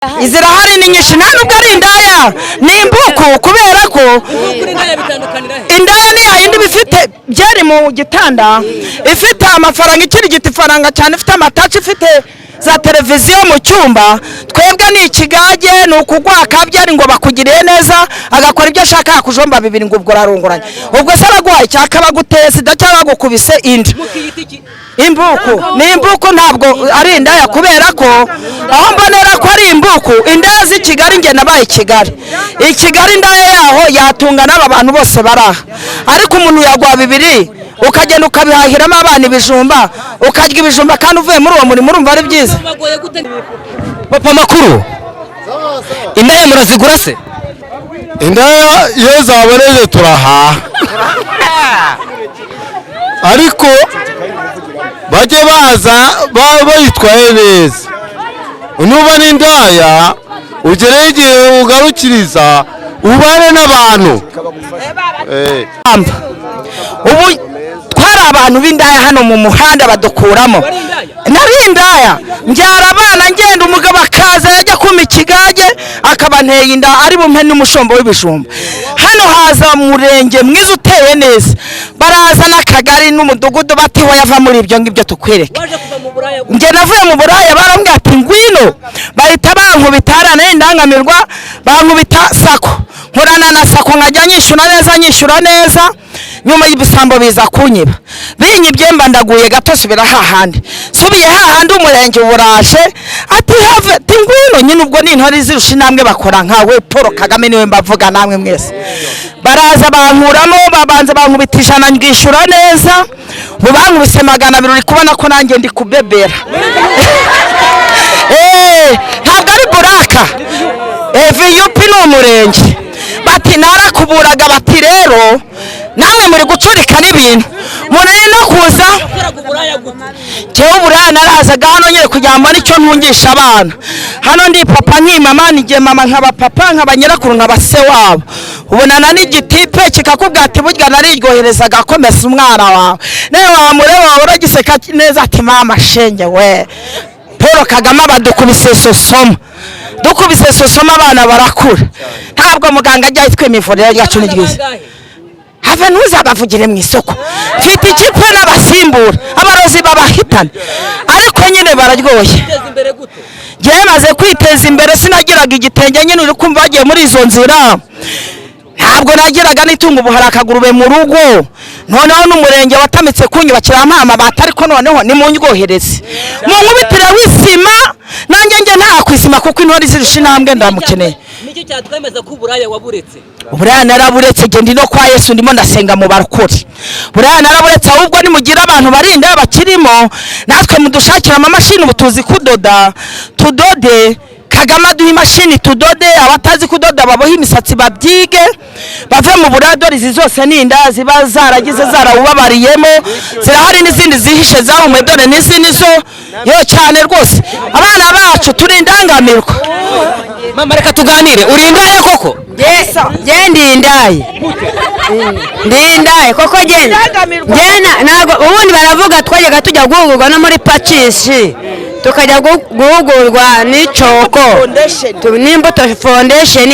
Izirahari ni nyinshi nta nubwo ari indaya ni imbuku kubera ko indaya ni yindi bifite byari mu gitanda ifite amafaranga ikiri giti faranga cyane ifite amataci ifite za televiziyo mu cyumba twebwe ni ikigage ni ukugwa kabyari ngo bakugiriye neza agakora ibyo ashaka yakujomba bibiri ngo ubwo rarongoranye ubwo se aragwaye cyaka baguteye sida cyangwa gukubise indi imbuku ni imbuku ntabwo ari indaya kubera ko aho mbonera ko ari imbuku indaya z'i Kigali nge nabaye Kigali indaya yaho yatunga n'aba bantu bose baraha ariko umuntu yagwa bibiri ukagenda ukabihahiramo abana ibijumba ukarya ibijumba kandi uvuye muri uwo murimo urumva ari byiza. Papa makuru indaya murazigura se? Indaya iyo zaboneje turahaha ariko bajye baza bayitwaye neza nuba n'indaya ugereye igihe ugarukiriza ubane n'abantu. Ubu twari abantu b'indaya hano mu muhanda badukuramo nari indaya mbyara abana ngenda umugabo akaza yajya kuma ikigage akabanteye inda ari bumpe n'umushombo w'ibijumba hano haza murenge mwiza uteye neza baraza n'akagari n'umudugudu batiho yava muri ibyo ngibyo tukwereka nge navuye mu buraya barambwira ati ngwino bahita bankubita harana indangamirwa bankubita sako nkorana na sako nkajya nyishyura neza nyuma y'ibisambo biza kunyiba binyibye mba ndaguye gato subira hahandi subiye hahandi umurenge uburaje ati have tingwino nyine ubwo n'intore zirusha namwe bakora nkawe Paul Kagame niwe mbavuga namwe mwese baraza bankuramo babanza bankubitisha na ngishura neza bubankubise 200 uri kubona ko nanjye ndi kubebera ntabwo ari buraka VUP n'umurenge bati narakuburaga bati rero namwe muri gucurika n'ibintu munene no kuza cyewe uburaya narazaga hano nyere kugira ngo nicyo ntungisha abana hano ndi papa nk'imama nige mama nkaba papa nkaba nyirakuru nkaba se wabo ubonana n'igitipe kikakubwira ati burya nariryoherezaga komesa umwana wawe nawe wamureba wawe uragiseka neza ati mama shenge we Paul Kagame badukubise sosoma abana barakura ntabwo muganga ajya yitwa imivuriro ryacu n'igwiza have ntuzabavugire mu isoko mfite ikipe n'abasimbura abarozi babahitana ariko nyine bararyoye ngewe maze kwiteza imbere sinagiraga igitenge nyine uri kumva bagiye muri izo nzira ntabwo nagiraga n'itungo ubu hari akagurube mu rugo noneho n'umurenge watamitse kunyubakira amabati ariko noneho nimunyohereze mu nkubitire w'isima nanjye nta kwisima kuko intore zirusha intambwe ndamukeneye. Niki cyatwemeza ko uburaya waburetse? Uburaya naraburetse ndi no kwa Yesu ndimo ndasenga mu barukuri. Uburaya naraburetse ahubwo nimugira abantu barinda bakirimo natwe mudushakira amamashini ubutuzi kudoda tudode Kagame aduha imashini tudode abatazi kudoda baboha imisatsi babyige bave mu buradori izi zose n'inda ziba zaragize zarawubabariyemo zirahari n'izindi zihishe zahumwe dore n'izindi zo yo cyane rwose abana bacu turi indangamirwa. Mama reka tuganire uri indaye koko? Ndi indaye koko nago ubundi baravuga twajyaga tujya guhugurwa no muri Pacis tukajya guhugurwa n'icoko n'imbuto foundation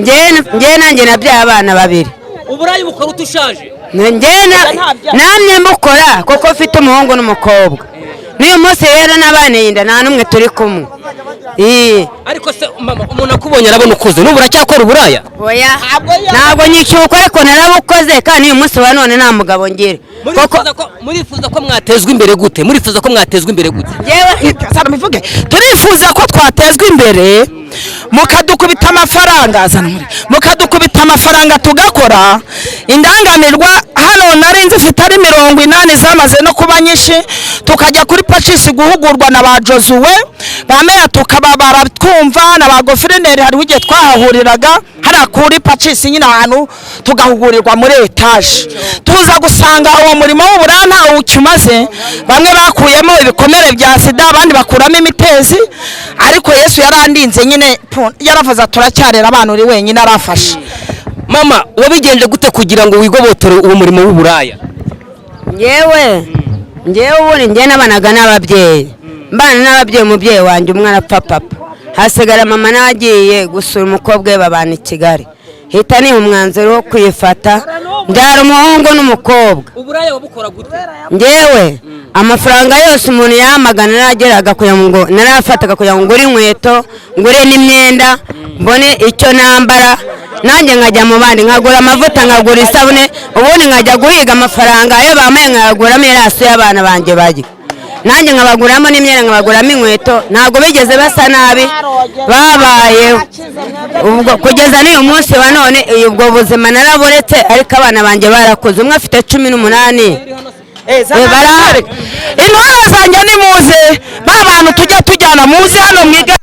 nge nanjye nabyaye abana 2. Uburayi bukora utushaje? Namye mbukora kuko mfite umuhungu n'umukobwa niyo munsi rero n'abana yinda nta numwe turi kumwe. Ariko se mama umuntu akubonye arabona ukuze n'ubu uracyakora uburaya? Oya ntabwo nyicyuko ariko narabukoze kandi uyu munsi wa none nta mugabo ngira. Murifuza ko mwatezwa imbere gute? Turifuza ko twatezwa imbere mukadukubita amafaranga tugakora indangamirwa hano narinze ifite ari 80 zamaze no kuba nyinshi tukajya kuri Pacis guhugurwa na ba Josuwe bameya tukababara twumva na ba gofreneri hari ugiye twahahuriraga hari kuri Pacis nyine ahantu tugahugurirwa muri etage tuza gusanga uwo murimo w'uburaya nta ukimaze bamwe bakuyemo ibikomere bya sida abandi bakuramo imitezi ariko Yesu yarandinze nyine yaravuze turacyarera abantu uri wenyine arafashe. Mama wabigenje gute kugira ngo wigobotore uwo murimo w'uburaya? Ngewe ubundi nge nabanaga n'ababyeyi mbana n'ababyeyi umubyeyi wanjye umwe arapfa papa hasigara mama nagiye gusura umukobwa we babana i Kigali hita niha umwanzuro wo kuyifata mbyara umuhungu n'umukobwa. uburaya wabukora gute? Ngewe amafaranga yose umuntu yamagana narageraga kugira ngo narafataga kugira ngo ngure inkweto ngure n'imyenda mbone icyo nambara nanjye nkajya mu bandi nkagura amavuta nkagura isabune ubundi nkajya guhiga amafaranga ayo bamaye nkaguramo iraso y'abana banjye barya nanjye nkabaguramo n'imyenda nkabaguramo inkweto ntabwo bigeze basa nabi babayeho kugeza n'uyu munsi wa none ubwo buzima naraburetse ariko abana banjye barakuze umwe afite 18 intore zanjye nimuze ba bantu tujya tujyana muze hano mwiga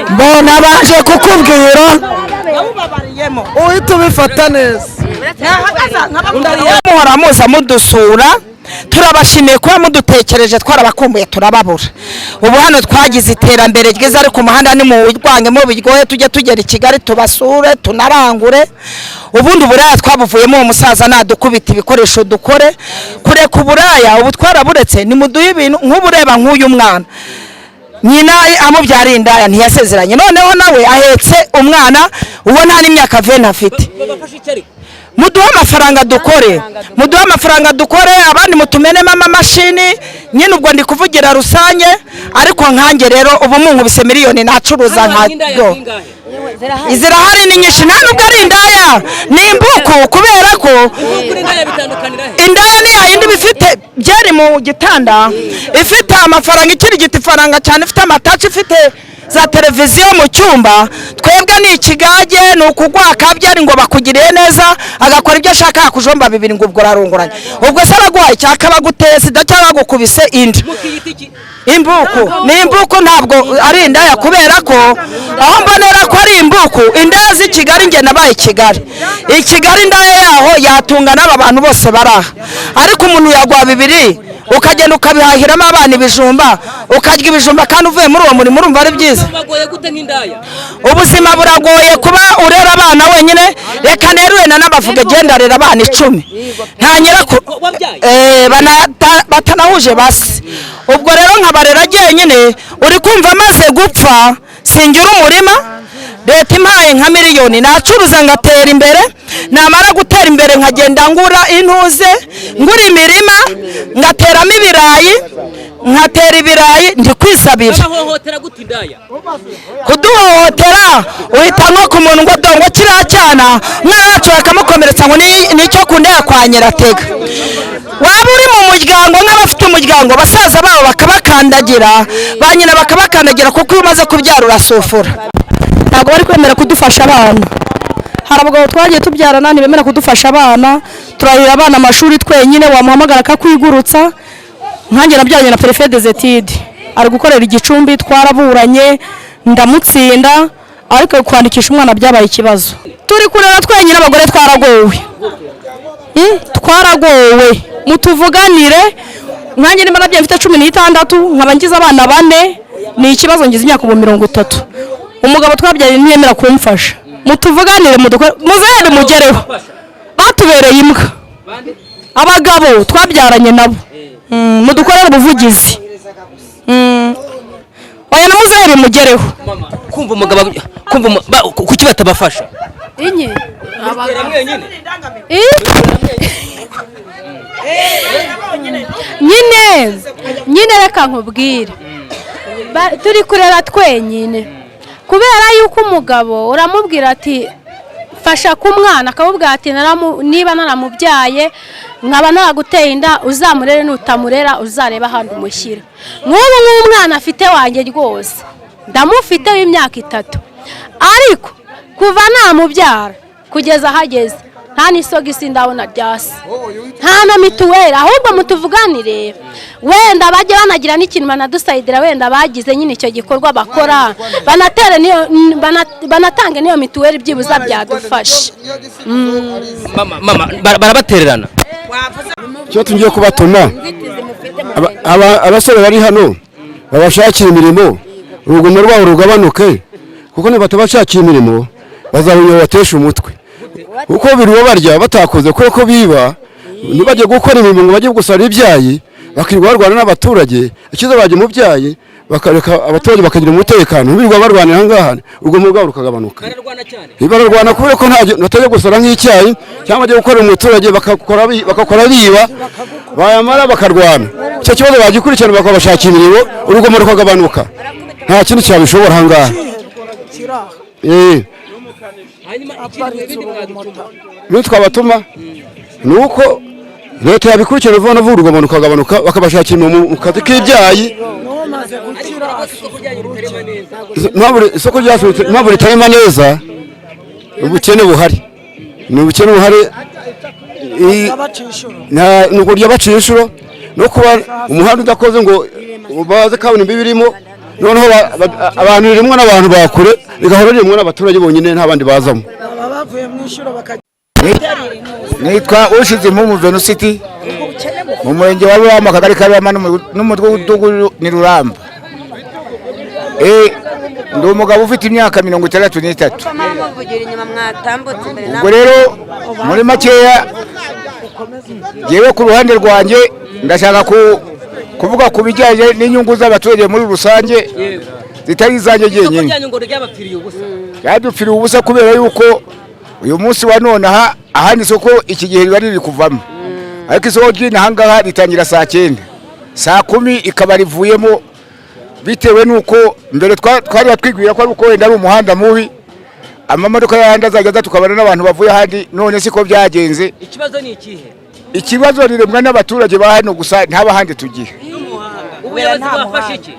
mbona baje kukubwira uhita ubifata neza muhora muza mudusura turabashimiye kuba mudutekereje twarabakumbuye turababura ubu hano twagize iterambere ryiza ariko umuhanda ni mu urwange mu biryohe tujye tugera i Kigali tubasure tunarangure ubundi uburaya twabuvuyemo umusaza nadukubita ibikoresho dukore kureka uburaya ubu twaraburetse ni muduhe ibintu nk'ubureba nk'uyu mwana nyina amubyariye indaya ntiyasezeranye noneho nawe ahetse umwana uwo nta n'imyaka 20 afite muduha amafaranga dukore abandi mutumenemo amamashini nyine ubwo ndi kuvugira rusange ariko nkange rero ubu munkubise miliyoni nacuruza nkago izirahari ni nyinshi nta nubwo ari indaya ni imbuku kubera ko indaya ni yayindi bifite byeri mu gitanda ifite amafaranga ikiri giti faranga cyane ifite amataci ifite za televiziyo mu cyumba twebwe ni ikigage ni ukugwaka byari ngo bakugiriye neza agakora ibyo ashaka yakujomba bibiri ngo ubwo rarunguranye ubwo se aragwaye cyaka baguteye sida cyangwa gukubise inda imbuku ni imbuku ntabwo ari indaya kubera ko aho mbonera ko ari imbuku indaya z'i Kigali nge nabaye i Kigali indaya yaho yatunga n'aba bantu bose baraha ariko umuntu yagwa bibiri ukagenda ukabihahiramo abana ibijumba ukarya ibijumba kandi uvuye muri uwo murimo urumva ari byiza ubuzima buragoye kuba urera abana wenyine reka neruye na n'abavuga genda rera abana 10 nta nyirako batanahuje basi ubwo rero nkabarera jyenyine uri kumva amaze gupfa singira umurima leta impaye nka miliyoni nacuruza ngatera imbere namara gutera imbere nkagenda ngura intuze ngura imirima ngateramo nkatera ibirayi ndi kwisabira kuduhohotera uhita nko ku muntu ngo dongo kiriya cyana mwana wacu bakamukomeretsa ngo nicyo kundaya kwa Nyiratega waba uri mu muryango nk'abafite umuryango basaza babo bakabakandagira ba nyina bakabakandagira kuko iyo umaze kubyara urasufura ntabwo bari kwemera kudufasha abana hari abagabo twagiye tubyarana ntibemera kudufasha abana turarira abana amashuri twenyine wamuhamagara akakwigurutsa nkanjye nabyaranye na Préfet des Études ari gukorera igicumbi twaraburanye ndamutsinda ariko kwandikisha umwana byabaye ikibazo turi kurera twenyine abagore twaragowe mutuvuganire nkanjye nimba nabyaye mfite 16 nkaba ngize abana 4 ni ikibazo ngize imyaka 30 umugabo twabyaye ntiyemera kumfasha mutuvuganire muzehere mugereho batubereye imbwa abagabo twabyaranye nabo mudukorera ubuvugizi oya na muzehere mugereho kumva umugabo kuki batabafasha nyine reka nkubwire turi kureba twenyine kubera yuko umugabo uramubwira ati fasha ku mwana akabubwira ati niba naramubyaye nkaba naraguteye inda uzamurere nutamurera uzareba ahandi umushyira nk'ubu nk'umwana afite wanjye rwose ndamufite w'imyaka 3 ariko kuva namubyara kugeza ahageze nta n'isogisi ndabona ryasi nta na mituweli ahubwo mutuvuganire wenda bajye banagira n'ikintu banadusayidira wenda bagize nyine icyo gikorwa bakora banatange n'iyo mituweli byibuza byadufasha mama barabatererana icyo tugiye kubatuma abasore bari hano babashakira imirimo urugomo rwabo rugabanuke kuko nibatabashakira imirimo bazabona batesha umutwe uko biriwe barya batakoze kuko biba ntibajye gukora imirimo ngo bajye gusara ibyayi bakirirwa barwana n'abaturage ikiza bajye mu byayi bakareka abaturage bakagira umutekano birirwa barwanira ahangaha urugomo rwabo rukagabanuka. Bararwana kubera ko batajya gusora nk'icyayi cyangwa bajya gukorera umuturage bakakora biba bayamara bakarwana. Icyo kibazo bagikurikirana bakabashakira imirimo urugomo rukagabanuka, nta kindi cyabishobora ahangaha. Ibyo twabatuma ni uko leta yabikurikirana vuba na vuba urugomo rukagabanuka bakabashakira mu kazi k'ibyayi. Isoko ryasubitse impamvu ritarema neza ubukene buhari, ni ubukene buhari ni ukurya baciye inshuro no kuba umuhanda udakoze ngo baze kaburimbo birimo, noneho abantu rimwe n'abantu bakure bigahora rimwe n'abaturage bonyine nta bandi bazamo. Nitwa Ushize Impumu Venucity mu murenge wa Ruramba akagari ka Ruramba n'umudugudu ni Ruramba. Ndi umugabo ufite imyaka 63. Ubwo rero muri makeya yewe ku ruhande rwanjye ndashaka kuvuga ku bijyanye n'inyungu z'abaturage muri rusange zitari izanjye jyenyine. Yadupfiriye ubusa kubera yuko uyu munsi wa none ahandi isoko iki gihe riba riri kuvamo, ariko isoko ry'inahangaha ritangira saa 9, saa 10 ikaba rivuyemo bitewe nuko mbere twari twigwira ko ari uko wenda ari umuhanda mubi amamodoka y'ahandi azajya tukabana n'abantu bavuye ahandi, none siko byagenze. Ikibazo ni ikihe? Ikibazo riremwa n'abaturage ba hano gusa nta bahandi tugiye. Ubuyobozi bwafashe iki?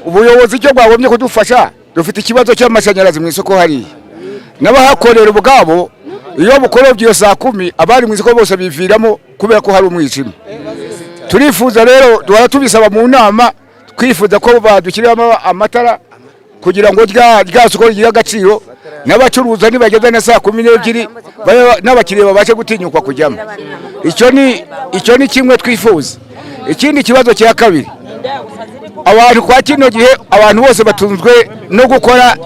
Ubuyobozi cyo bwagombye kudufasha, dufite ikibazo cy'amashanyarazi mu isoko hariya n'abahakorera ubwabo iyo bukorobye iyo saa 10 abari mu isoko bose biviramo kubera ko hari umwijima. Turifuza rero duhora tubisaba mu nama, twifuza ko badukiramo amatara kugira ngo rya soko rigira agaciro, n'abacuruza nibageza na saa 12 n'abakiriya babashe gutinyuka kujyamo. Icyo ni kimwe twifuza. Ikindi kibazo cya kabiri, abantu kwa kino gihe abantu bose batunzwe no gukora,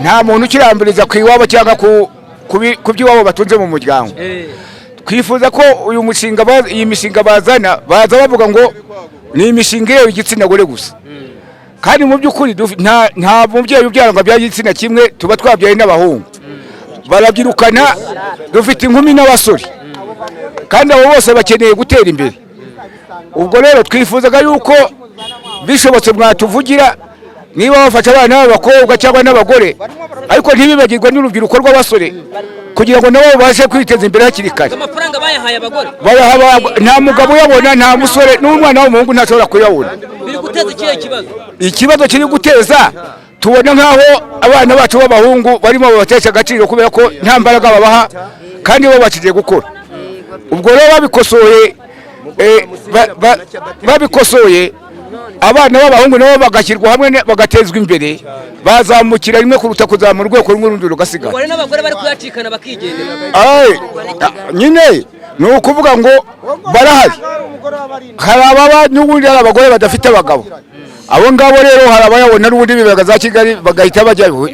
nta muntu ukirambiriza ku iwabo cyangwa ku by'iwabo batunze mu muryango. Twifuza ko iyi mishinga baza bavuga ngo ni imishinga yewe igitsina gore gusa, kandi mu by'ukuri nta mubyeyi ubyara ngo abyaye igitsina kimwe, tuba twabyaye n'abahungu barabyirukana. Dufite inkumi n'abasore kandi abo bose bakeneye gutera imbere. Ubwo rero twifuzaga yuko bishobotse mwatuvugira, niba bafasha abana b'abakobwa cyangwa n'abagore, ariko ntibibagirwe n'urubyiruko rw'abasore kugira ngo nabo babashe kwiteza imbere hakiri kare. Amafaranga bayahaye abagore, nta mugabo uyabona, nta musore n'umwana w'umuhungu ntashobora kuyabona. Biri guteza ikihe kibazo? Ikibazo kiri guteza tubona nk'aho abana bacu b'abahungu barimo babatesha agaciro kubera ko nta mbaraga babaha kandi bo baciye gukora. Ubwo rero babikosoye abana b'abahungu nabo bagashyirwa hamwe bagatezwa imbere, bazamukira rimwe kuruta kuzamura urwego rumwe rundi rugasigara. Ubwo n'abagore bari kuyacikana bakigendera. Nyine ni ukuvuga ngo barahari, hari ababa n'ubundi hari abagore badafite abagabo. Abo ngabo rero hari abayabona n'ubundi bibaga za Kigali bagahita bajyayo.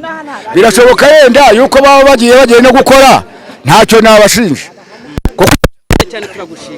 Birashoboka yenda yuko baba bagiye no gukora, ntacyo nabashinja. Cyane turagushimira.